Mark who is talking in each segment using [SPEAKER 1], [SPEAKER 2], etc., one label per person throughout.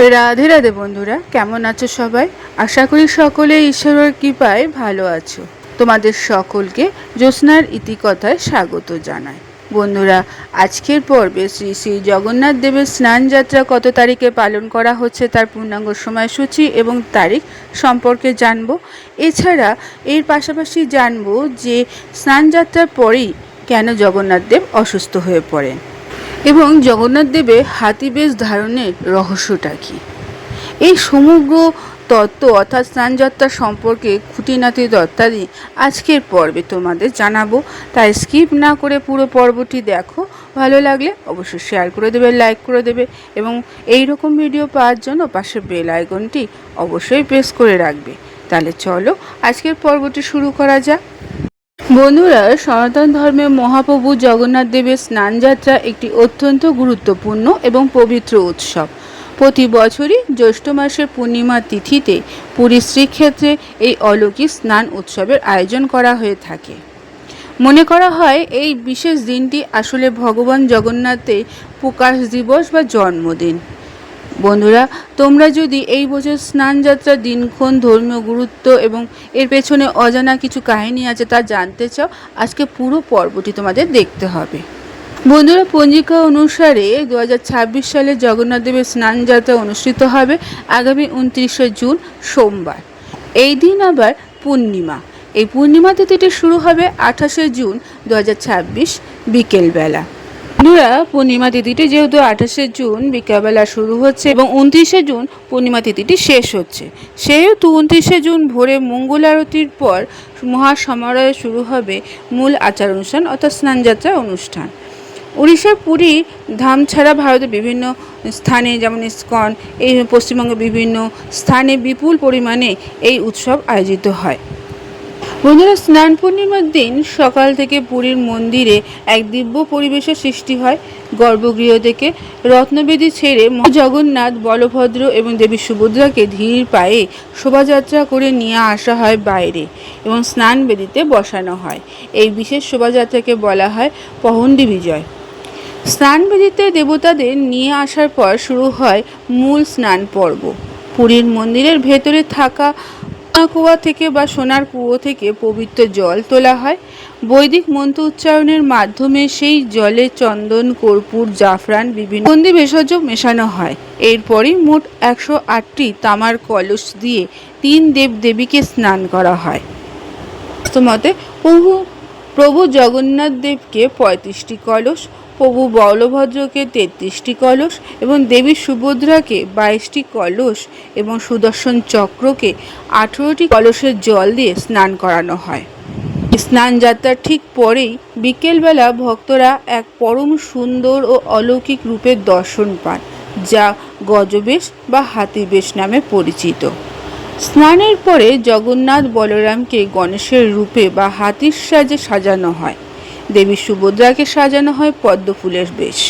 [SPEAKER 1] রাধে রাধে বন্ধুরা, কেমন আছো সবাই? আশা করি সকলে ঈশ্বরের কৃপায় ভালো আছো। তোমাদের সকলকে জ্যোৎস্নার ইতিকথায় স্বাগত জানাই। বন্ধুরা, আজকের পর্বে শ্রী শ্রী জগন্নাথ দেবের স্নান যাত্রা কত তারিখে পালন করা হচ্ছে তার পূর্ণাঙ্গ সময়সূচি এবং তারিখ সম্পর্কে জানব। এছাড়া এর পাশাপাশি জানব যে স্নান যাত্রার পরেই কেন জগন্নাথ দেব অসুস্থ হয়ে পড়েন এবং জগন্নাথ দেবের হাতিবেশ ধারণের রহস্যটা কী। এই সমগ্র তত্ত্ব অর্থাৎ স্নানযাত্রা সম্পর্কে খুঁটিনাটি তত্ত্বাদি আজকের পর্বে তোমাদের জানাবো, তাই স্কিপ না করে পুরো পর্বটি দেখো। ভালো লাগলে অবশ্যই শেয়ার করে দেবে, লাইক করে দেবে এবং এই রকম ভিডিও পাওয়ার জন্য পাশে বেল আইকনটি অবশ্যই প্রেস করে রাখবে। তাহলে চলো আজকের পর্বটি শুরু করা যাক। বন্ধুরা, সনাতন ধর্মে মহাপ্রভু জগন্নাথ দেবের স্নানযাত্রা একটি অত্যন্ত গুরুত্বপূর্ণ এবং পবিত্র উৎসব। প্রতি বছরই জ্যৈষ্ঠ মাসের পূর্ণিমা তিথিতে পুরী শ্রীক্ষেত্রে এই অলৌকিক স্নান উৎসবের আয়োজন করা হয়ে থাকে। মনে করা হয় এই বিশেষ দিনটি আসলে ভগবান জগন্নাথের প্রকাশ দিবস বা জন্মদিন। বন্ধুরা, তোমরা যদি এই বছর স্নানযাত্রার দিনক্ষণ, ধর্মীয় গুরুত্ব এবং এর পেছনে অজানা কিছু কাহিনী আছে তা জানতে চাও, আজকে পুরো পর্বটি তোমাদের দেখতে হবে। বন্ধুরা, পঞ্জিকা অনুসারে 2026 সালে জগন্নাথ দেবের স্নানযাত্রা অনুষ্ঠিত হবে আগামী 29শে জুন সোমবার। এই দিন আবার পূর্ণিমা। এই পূর্ণিমা তিথিটি শুরু হবে 28শে জুন 2026 বিকেলবেলা। বন্ধুরা, পূর্ণিমা তিথিটি যেহেতু 28শে জুন বিকালবেলা শুরু হচ্ছে এবং 29শে জুন পূর্ণিমা তিথিটি শেষ হচ্ছে, সেহেতু 29শে জুন ভোরে মঙ্গল আরতির পর মহাসমারোহে শুরু হবে মূল আচার অনুষ্ঠান অর্থাৎ স্নানযাত্রা অনুষ্ঠান। উড়িষ্যার পুরী ধাম ছাড়া ভারতের বিভিন্ন স্থানে যেমন ইস্কন, এই পশ্চিমবঙ্গের বিভিন্ন স্থানে বিপুল পরিমাণে এই উৎসব আয়োজিত হয়। বন্ধুরা, স্নান পূর্ণিমার দিন সকাল থেকে পুরীর মন্দিরে এক দিব্য পরিবেশের সৃষ্টি হয়। গর্ভগৃহ থেকে রত্নবেদী ছেড়ে জগন্নাথ, বলভদ্র এবং দেবী সুভদ্রাকে ধীর পায়ে শোভাযাত্রা করে নিয়ে আসা হয় বাইরে এবং স্নান বেদিতে বসানো হয়। এই বিশেষ শোভাযাত্রাকে বলা হয় পহণ্ডি বিজয়। স্নান বেদিতে দেবতাদের নিয়ে আসার পর শুরু হয় মূল স্নান পর্ব। পুরীর মন্দিরের ভেতরে থাকা কুয়া থেকে বা সোনার কুয়ো থেকে পবিত্র জল তোলা হয়। বৈদিক মন্ত্র উচ্চারণের মাধ্যমে সেই জলে চন্দন, কর্পূর, জাফরান, বিভিন্ন গন্ধি ভেষজ মেশানো হয়। এরপরই মোট 108টি তামার কলস দিয়ে 3 দেবদেবীকে স্নান করা হয়। মতে প্রভু জগন্নাথ দেবকে 35টি কলস, প্রভু বলভদ্রকে 33টি কলস এবং দেবী সুভদ্রাকে 22টি কলস এবং সুদর্শন চক্রকে 18টি কলসের জল দিয়ে স্নান করানো হয়। স্নান যাত্রার ঠিক পরেই বিকেলবেলা ভক্তরা এক পরম সুন্দর ও অলৌকিক রূপের দর্শন পান, যা গজবেশ বা হাতিবেশ নামে পরিচিত। স্নানের পরে জগন্নাথ বলরামকে গণেশের রূপে বা হাতির সাজে সাজানো হয়। দেবী সুভদ্রাকে সাজানো হয় পদ্ম ফুলের বেশ।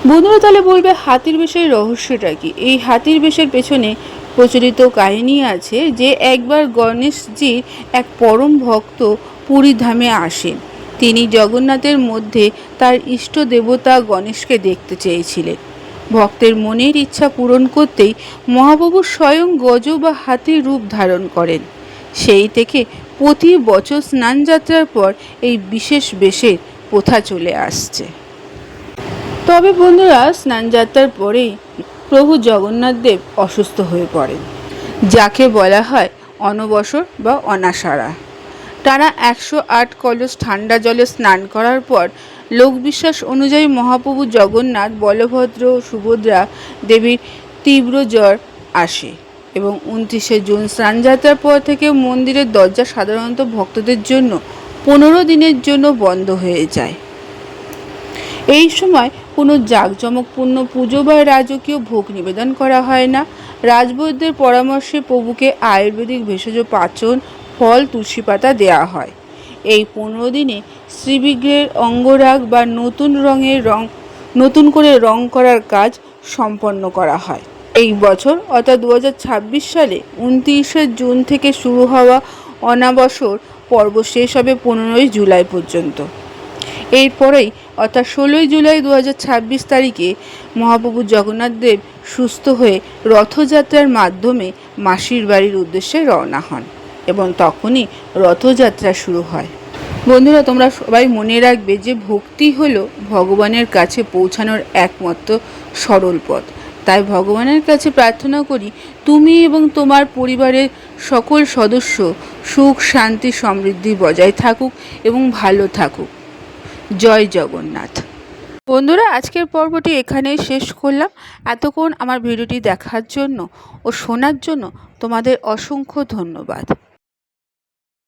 [SPEAKER 1] বন্ধুরা, তাহলে বলবে হাতির বেশের রহস্যটা কি? এই হাতির বেশের পেছনে প্রচলিত কাহিনী আছে যে একবার গণেশজির এক পরম ভক্ত পুরী ধামে আসেন। তিনি জগন্নাথের মধ্যে তার ইষ্ট দেবতা গণেশকে দেখতে চেয়েছিলেন। ভক্তের মনের ইচ্ছা পূরণ করতেই মহাপ্রভু স্বয়ং গজ বা হাতির রূপ ধারণ করেন। সেই থেকে প্রতি বছর স্নানযাত্রার পর এই বিশেষ বেশের প্রথা চলে আসছে। তবে বন্ধুরা, স্নানযাত্রার পরেই প্রভু জগন্নাথ দেব অসুস্থ হয়ে পড়েন, যাকে বলা হয় অনবসর বা অনাসারা। টানা 108 কলস ঠান্ডা জলে স্নান করার পর লোকবিশ্বাস অনুযায়ী মহাপ্রভু জগন্নাথ, বলভদ্র, সুভদ্রা দেবীর তীব্র জ্বর আসে এবং 29শে জুন স্নানযাত্রার পর থেকে মন্দিরের দরজা সাধারণত ভক্তদের জন্য 15 দিনের জন্য বন্ধ হয়ে যায়। এই সময় কোনো জাঁকজমকপূর্ণ পুজো বা রাজকীয় ভোগ নিবেদন করা হয় না। রাজবৈদ্যের পরামর্শে প্রভুকে আয়ুর্বেদিক ভেষজ পাচন, ফল, তুলসী পাতা দেওয়া হয়। এই 15 দিনে শ্রীবিগ্রহের অঙ্গরাগ বা নতুন করে রং করার কাজ সম্পন্ন করা হয়। এই বছর অর্থাৎ 2026 সালে 29শে জুন থেকে শুরু হওয়া অনাবসর পর্ব শেষ হবে 15ই জুলাই পর্যন্ত। এরপরেই অর্থাৎ 16ই জুলাই 2026 তারিখে মহাপ্রভু জগন্নাথ দেব সুস্থ হয়ে রথযাত্রার মাধ্যমে মাসির বাড়ির উদ্দেশ্যে রওনা হন এবং তখনই রথযাত্রা শুরু হয়। বন্ধুরা, তোমরা সবাই মনে রাখবে যে ভক্তি হলো ভগবানের কাছে পৌঁছানোর একমাত্র সরল পথ। তাই ভগবানের কাছে প্রার্থনা করি তুমি এবং তোমার পরিবারের সকল সদস্য সুখ শান্তি সমৃদ্ধি বজায় থাকুক এবং ভালো থাকুক। জয় জগন্নাথ। বন্ধুরা, আজকের পর্বটি এখানেই শেষ করলাম। এতক্ষণ আমার ভিডিওটি দেখার জন্য ও শোনার জন্য তোমাদের অসংখ্য ধন্যবাদ।